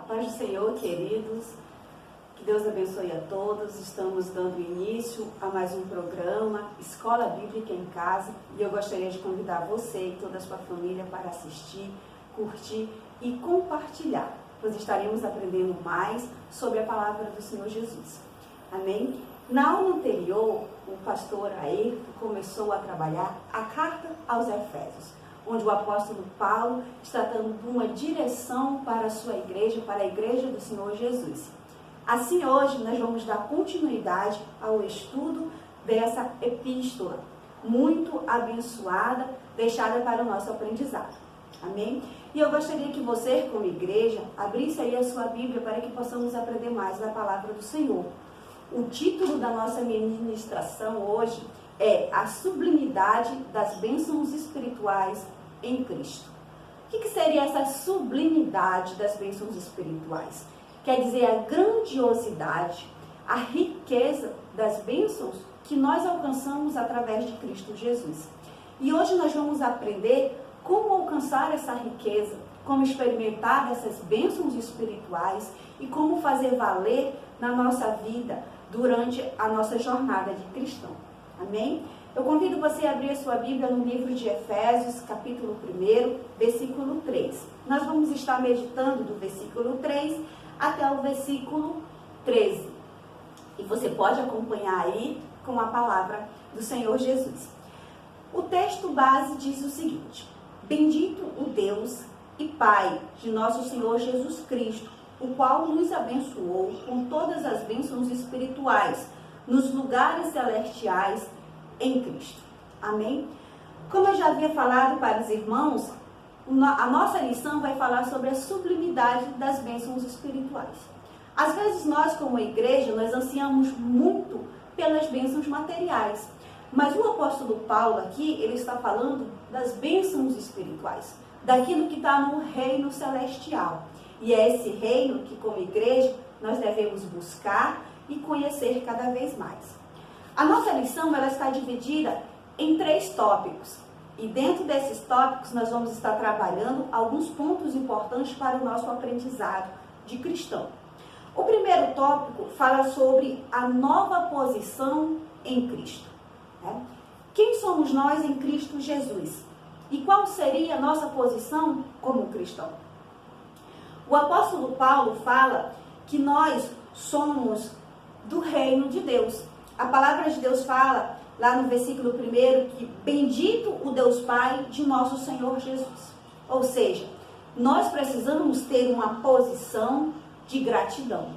Paz do Senhor, queridos, que Deus abençoe a todos. Estamos dando início a mais um programa, Escola Bíblica em Casa, e eu gostaria de convidar você e toda a sua família para assistir, curtir e compartilhar, pois estaremos aprendendo mais sobre a palavra do Senhor Jesus. Amém? Na aula anterior, o pastor Ayrton começou a trabalhar a carta aos Efésios, onde o apóstolo Paulo está dando uma direção para a sua igreja, para a igreja do Senhor Jesus. Assim, hoje, nós vamos dar continuidade ao estudo dessa epístola, muito abençoada, deixada para o nosso aprendizado. Amém? E eu gostaria que você, como igreja, abrisse aí a sua Bíblia para que possamos aprender mais da palavra do Senhor. O título da nossa ministração hoje é A Sublimidade das Bênçãos Espirituais em Cristo. O que seria essa sublimidade das bênçãos espirituais? Quer dizer, a grandiosidade, a riqueza das bênçãos que nós alcançamos através de Cristo Jesus. E hoje nós vamos aprender como alcançar essa riqueza, como experimentar essas bênçãos espirituais e como fazer valer na nossa vida durante a nossa jornada de cristão. Amém? Eu convido você a abrir a sua Bíblia no livro de Efésios, capítulo 1, versículo 3. Nós vamos estar meditando do versículo 3 até o versículo 13. E você pode acompanhar aí com a palavra do Senhor Jesus. O texto base diz o seguinte: Bendito o Deus e Pai de nosso Senhor Jesus Cristo, o qual nos abençoou com todas as bênçãos espirituais nos lugares celestiais em Cristo. Amém? Como eu já havia falado para os irmãos, a nossa lição vai falar sobre a sublimidade das bênçãos espirituais. Às vezes nós, como igreja, nós ansiamos muito pelas bênçãos materiais. Mas o apóstolo Paulo aqui, ele está falando das bênçãos espirituais, daquilo que está no reino celestial. E é esse reino que, como igreja, nós devemos buscar e conhecer cada vez mais. A nossa lição ela está dividida em 3 tópicos. E dentro desses tópicos nós vamos estar trabalhando alguns pontos importantes para o nosso aprendizado de cristão. O primeiro tópico fala sobre a nova posição em Cristo. Quem somos nós em Cristo Jesus? E qual seria a nossa posição como cristão? O apóstolo Paulo fala que nós somos do reino de Deus. A palavra de Deus fala, lá no versículo 1, que bendito o Deus Pai de nosso Senhor Jesus. Ou seja, nós precisamos ter uma posição de gratidão.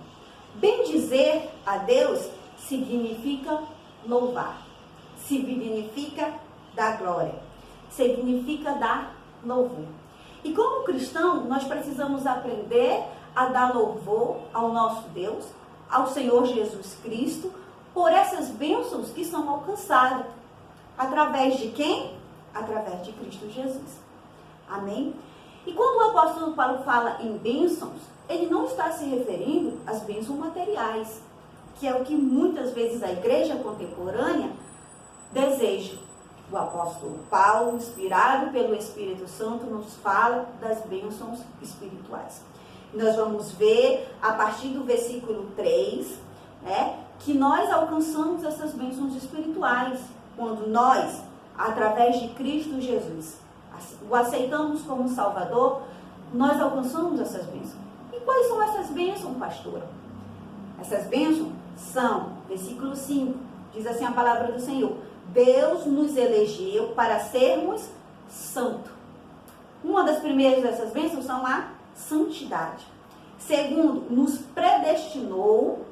Bendizer a Deus significa louvar, significa dar glória, significa dar louvor. E como cristão, nós precisamos aprender a dar louvor ao nosso Deus, ao Senhor Jesus Cristo, por essas bênçãos que são alcançadas. Através de quem? Através de Cristo Jesus. Amém? E quando o apóstolo Paulo fala em bênçãos, ele não está se referindo às bênçãos materiais, que é o que muitas vezes a igreja contemporânea deseja. O apóstolo Paulo, inspirado pelo Espírito Santo, nos fala das bênçãos espirituais. Nós vamos ver, a partir do versículo 3, que nós alcançamos essas bênçãos espirituais, quando nós, através de Cristo Jesus, o aceitamos como Salvador, nós alcançamos essas bênçãos. E quais são essas bênçãos, pastora? Essas bênçãos são, versículo 5, diz assim a palavra do Senhor: Deus nos elegeu para sermos santos. Uma das primeiras dessas bênçãos são a santidade. Segundo, nos predestinou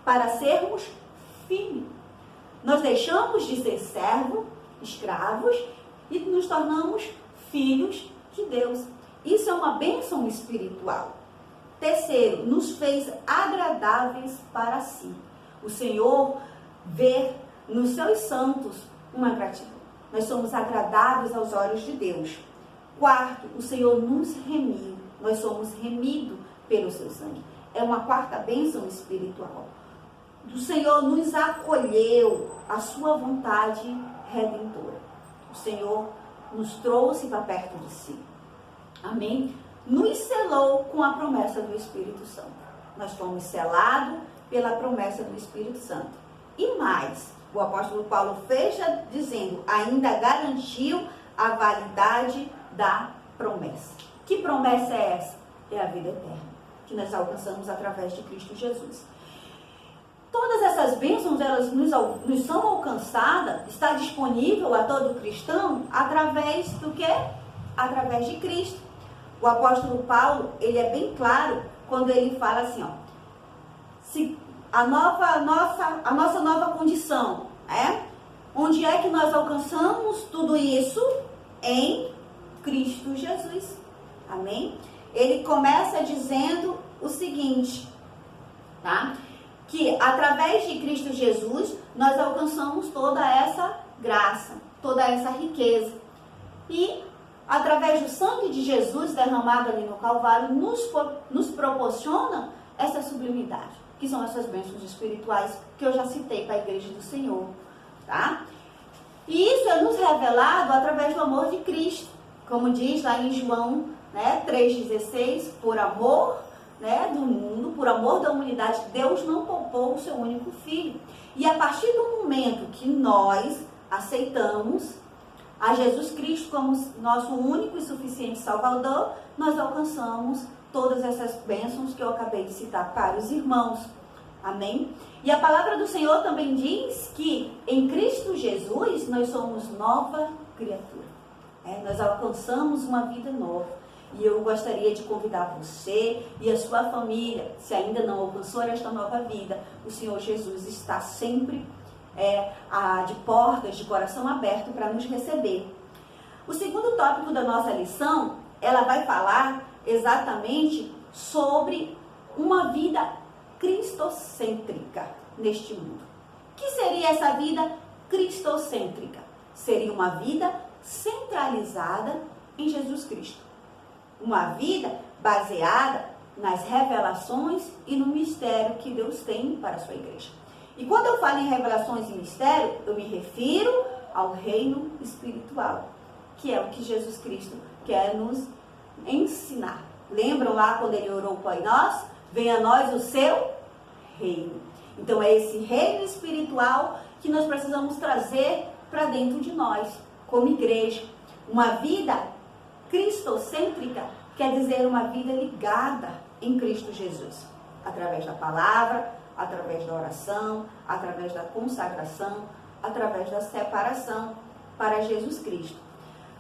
para sermos filhos. Nós deixamos de ser servos, escravos, e nos tornamos filhos de Deus. Isso é uma bênção espiritual. Terceiro, nos fez agradáveis para si. O Senhor vê nos seus santos uma gratidão. Nós somos agradáveis aos olhos de Deus. Quarto, o Senhor nos remiu. Nós somos remidos pelo seu sangue. É uma quarta bênção espiritual. O Senhor nos acolheu à sua vontade redentora. O Senhor nos trouxe para perto de si. Amém? nos selou com a promessa do Espírito Santo. Nós fomos selados pela promessa do Espírito Santo. E mais, o apóstolo Paulo fecha dizendo, ainda garantiu a validade da promessa. Que promessa é essa? É a vida eterna, que nós alcançamos através de Cristo Jesus. Todas essas bênçãos, elas nos são alcançadas, está disponível a todo cristão através do quê? Através de Cristo. O apóstolo Paulo, ele é bem claro quando ele fala assim, ó, se a nossa nova condição, onde é que nós alcançamos tudo isso? Em Cristo Jesus. Amém? Ele começa dizendo o seguinte, tá? Que através de Cristo Jesus, nós alcançamos toda essa graça, toda essa riqueza. E através do sangue de Jesus derramado ali no Calvário, nos proporciona essa sublimidade, que são essas bênçãos espirituais que eu já citei para a igreja do Senhor, tá? E isso é nos revelado através do amor de Cristo, como diz lá em João 3,16, por amor do mundo, por amor da humanidade, Deus não poupou o seu único filho. E a partir do momento que nós aceitamos a Jesus Cristo como nosso único e suficiente Salvador, nós alcançamos todas essas bênçãos que eu acabei de citar para os irmãos. Amém? E a palavra do Senhor também diz que em Cristo Jesus nós somos nova criatura. Nós alcançamos uma vida nova. E eu gostaria de convidar você e a sua família, se ainda não alcançou esta nova vida, o Senhor Jesus está sempre de portas, de coração aberto para nos receber. O segundo tópico da nossa lição, ela vai falar exatamente sobre uma vida cristocêntrica neste mundo. O que seria essa vida cristocêntrica? Seria uma vida centralizada em Jesus Cristo. Uma vida baseada nas revelações e no mistério que Deus tem para a sua igreja. E quando eu falo em revelações e mistério, eu me refiro ao reino espiritual, que é o que Jesus Cristo quer nos ensinar. Lembram lá quando ele orou Pai Nosso? Venha a nós o seu reino. Então é esse reino espiritual que nós precisamos trazer para dentro de nós, como igreja. Uma vida cristocêntrica quer dizer uma vida ligada em Cristo Jesus, através da palavra, através da oração, através da consagração, através da separação para Jesus Cristo.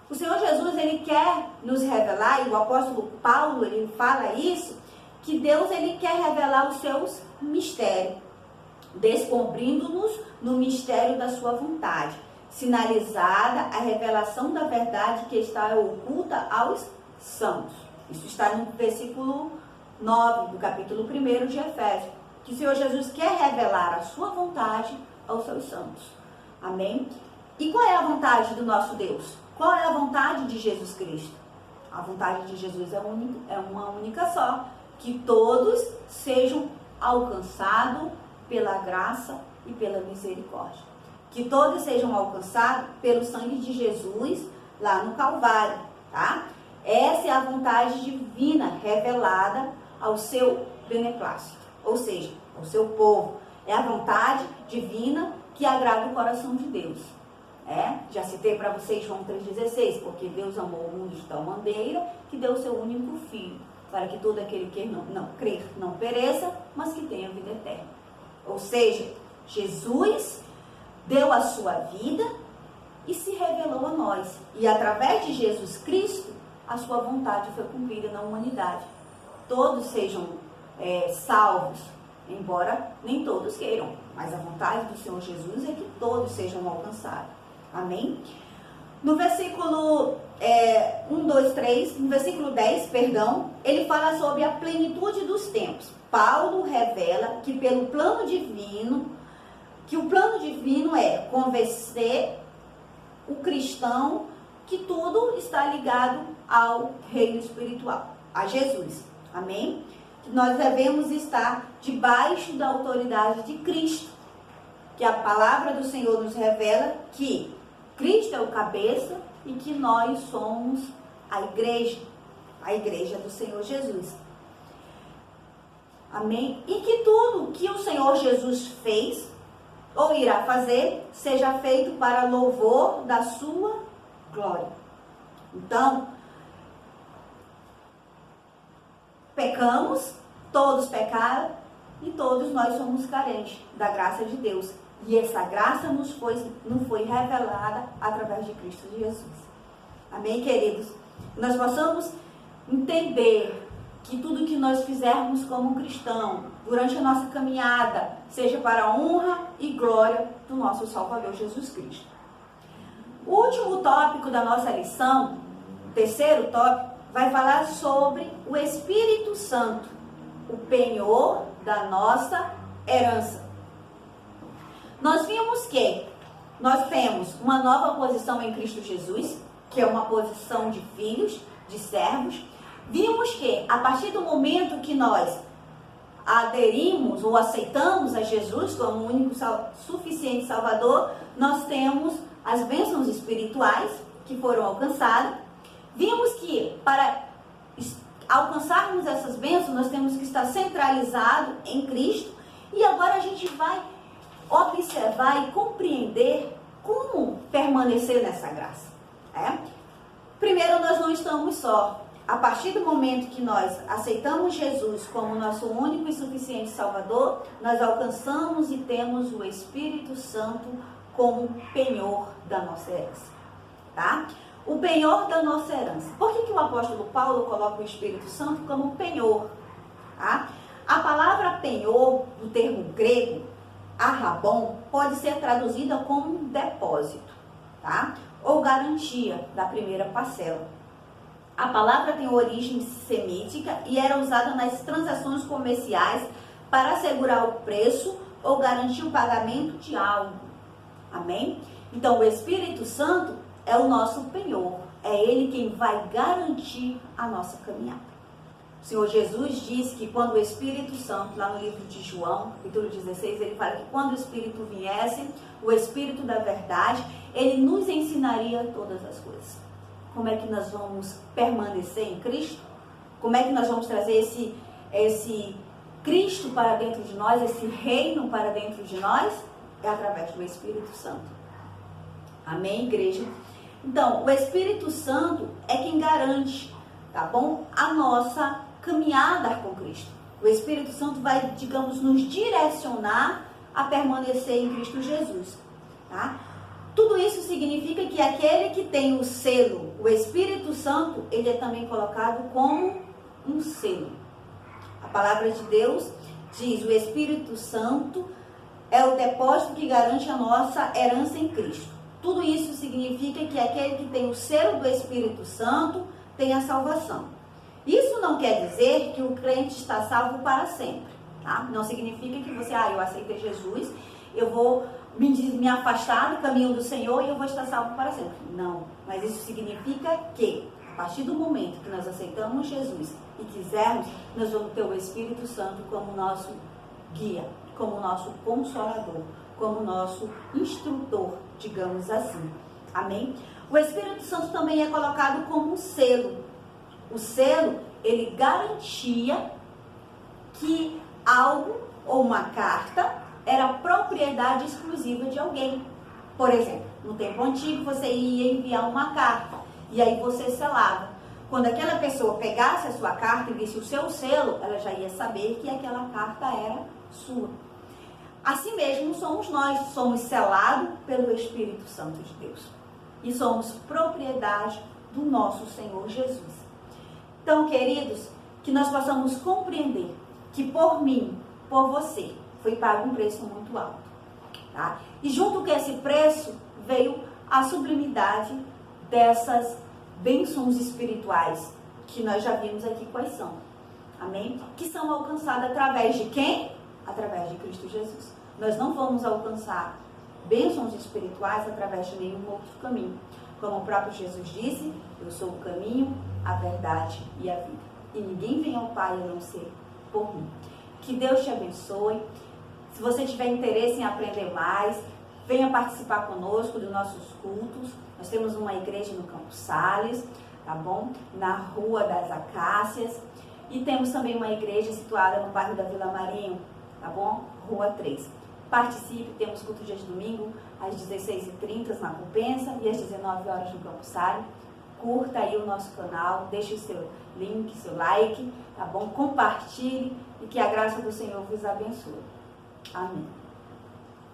O Senhor Jesus, ele quer nos revelar, e o apóstolo Paulo, ele fala isso, que Deus, ele quer revelar os seus mistérios, descobrindo-nos no mistério da sua vontade, sinalizada a revelação da verdade que está oculta aos santos. Isso está no versículo 9 do capítulo 1 de Efésios, que o Senhor Jesus quer revelar a sua vontade aos seus santos. Amém? E qual é a vontade do nosso Deus? Qual é a vontade de Jesus Cristo? A vontade de Jesus é uma única só, que todos sejam alcançados pela graça e pela misericórdia. Que todos sejam alcançados pelo sangue de Jesus lá no Calvário, tá? Essa é a vontade divina revelada ao seu beneplácito, ou seja, ao seu povo. É a vontade divina que agrada o coração de Deus. Já citei para vocês João 3,16, porque Deus amou o mundo de tal maneira que deu o seu único filho, para que todo aquele que não crer não pereça, mas que tenha vida eterna. Ou seja, Jesus deu a sua vida e se revelou a nós. E através de Jesus Cristo, a sua vontade foi cumprida na humanidade. Todos sejam salvos, embora nem todos queiram, mas a vontade do Senhor Jesus é que todos sejam alcançados. Amém? No versículo 10, ele fala sobre a plenitude dos tempos. Paulo revela que o plano divino é convencer o cristão que tudo está ligado ao reino espiritual, a Jesus. Amém? Que nós devemos estar debaixo da autoridade de Cristo. Que a palavra do Senhor nos revela que Cristo é o cabeça e que nós somos a igreja. a igreja do Senhor Jesus. Amém? E que tudo que o Senhor Jesus fez ou irá fazer seja feito para louvor da sua glória. Então, pecamos, todos pecaram e todos nós somos carentes da graça de Deus. E essa graça nos foi revelada através de Cristo Jesus. Amém, queridos? Nós possamos entender que tudo que nós fizermos como cristão, durante a nossa caminhada, seja para a honra e glória do nosso Salvador Jesus Cristo. O último tópico da nossa lição, o terceiro tópico, vai falar sobre o Espírito Santo, o penhor da nossa herança. Nós vimos que nós temos uma nova posição em Cristo Jesus, que é uma posição de filhos, de servos. Vimos que a partir do momento que nós aderimos ou aceitamos a Jesus como o único suficiente Salvador, nós temos as bênçãos espirituais que foram alcançadas. Vimos que para alcançarmos essas bênçãos, nós temos que estar centralizado em Cristo. E agora a gente vai observar e compreender como permanecer nessa graça. Primeiro, nós não estamos só. A partir do momento que nós aceitamos Jesus como nosso único e suficiente Salvador, nós alcançamos e temos o Espírito Santo como penhor da nossa herança. Tá? O penhor da nossa herança. Por que o apóstolo Paulo coloca o Espírito Santo como penhor? Tá? A palavra penhor, do termo grego, arrabon, pode ser traduzida como depósito, tá? Ou garantia da primeira parcela. A palavra tem origem semítica e era usada nas transações comerciais para assegurar o preço ou garantir o pagamento de algo. Amém? Então, o Espírito Santo é o nosso penhor. É Ele quem vai garantir a nossa caminhada. O Senhor Jesus disse que quando o Espírito Santo, lá no livro de João, capítulo 16, ele fala que quando o Espírito viesse, o Espírito da verdade, ele nos ensinaria todas as coisas. Como é que nós vamos permanecer em Cristo? Como é que nós vamos trazer esse Cristo para dentro de nós, esse reino para dentro de nós? É através do Espírito Santo. Amém, igreja? Então, o Espírito Santo é quem garante, tá bom? A nossa caminhada com Cristo. O Espírito Santo vai, digamos, nos direcionar a permanecer em Cristo Jesus, tá? Tudo isso significa que aquele que tem o selo, o Espírito Santo, ele é também colocado como um selo. A palavra de Deus diz: o Espírito Santo é o depósito que garante a nossa herança em Cristo. Tudo isso significa que aquele que tem o selo do Espírito Santo tem a salvação. Isso não quer dizer que o crente está salvo para sempre, tá? Não significa que você, eu aceitei Jesus, eu vou me afastar do caminho do Senhor e eu vou estar salvo para sempre. Não, mas isso significa que, a partir do momento que nós aceitamos Jesus e quisermos, nós vamos ter o Espírito Santo como nosso guia, como nosso consolador, como nosso instrutor, digamos assim. Amém? O Espírito Santo também é colocado como um selo. O selo, ele garantia que algo ou uma carta era propriedade exclusiva de alguém. Por exemplo, no tempo antigo você ia enviar uma carta e aí você selava. Quando aquela pessoa pegasse a sua carta e visse o seu selo, ela já ia saber que aquela carta era sua. Assim mesmo somos nós, somos selados pelo Espírito Santo de Deus. E somos propriedade do nosso Senhor Jesus. Então, queridos, que nós possamos compreender que por mim, por você, foi pago um preço muito alto. Tá? E junto com esse preço veio a sublimidade dessas bênçãos espirituais, que nós já vimos aqui quais são. Amém? Que são alcançadas através de quem? Através de Cristo Jesus. Nós não vamos alcançar bênçãos espirituais através de nenhum outro caminho. Como o próprio Jesus disse, eu sou o caminho, a verdade e a vida. E ninguém vem ao Pai a não ser por mim. Que Deus te abençoe. Se você tiver interesse em aprender mais, venha participar conosco dos nossos cultos. Nós temos uma igreja no Campos Sales. tá bom? Na Rua das Acácias. E temos também uma igreja situada no bairro da Vila Marinho, tá bom? Rua 3. Participe, temos culto dia de domingo, às 16h30 na Compensa e às 19 horas no Campo Sari. Curta aí o nosso canal, deixe o seu link, seu like, tá bom? Compartilhe e que a graça do Senhor vos abençoe. Amém.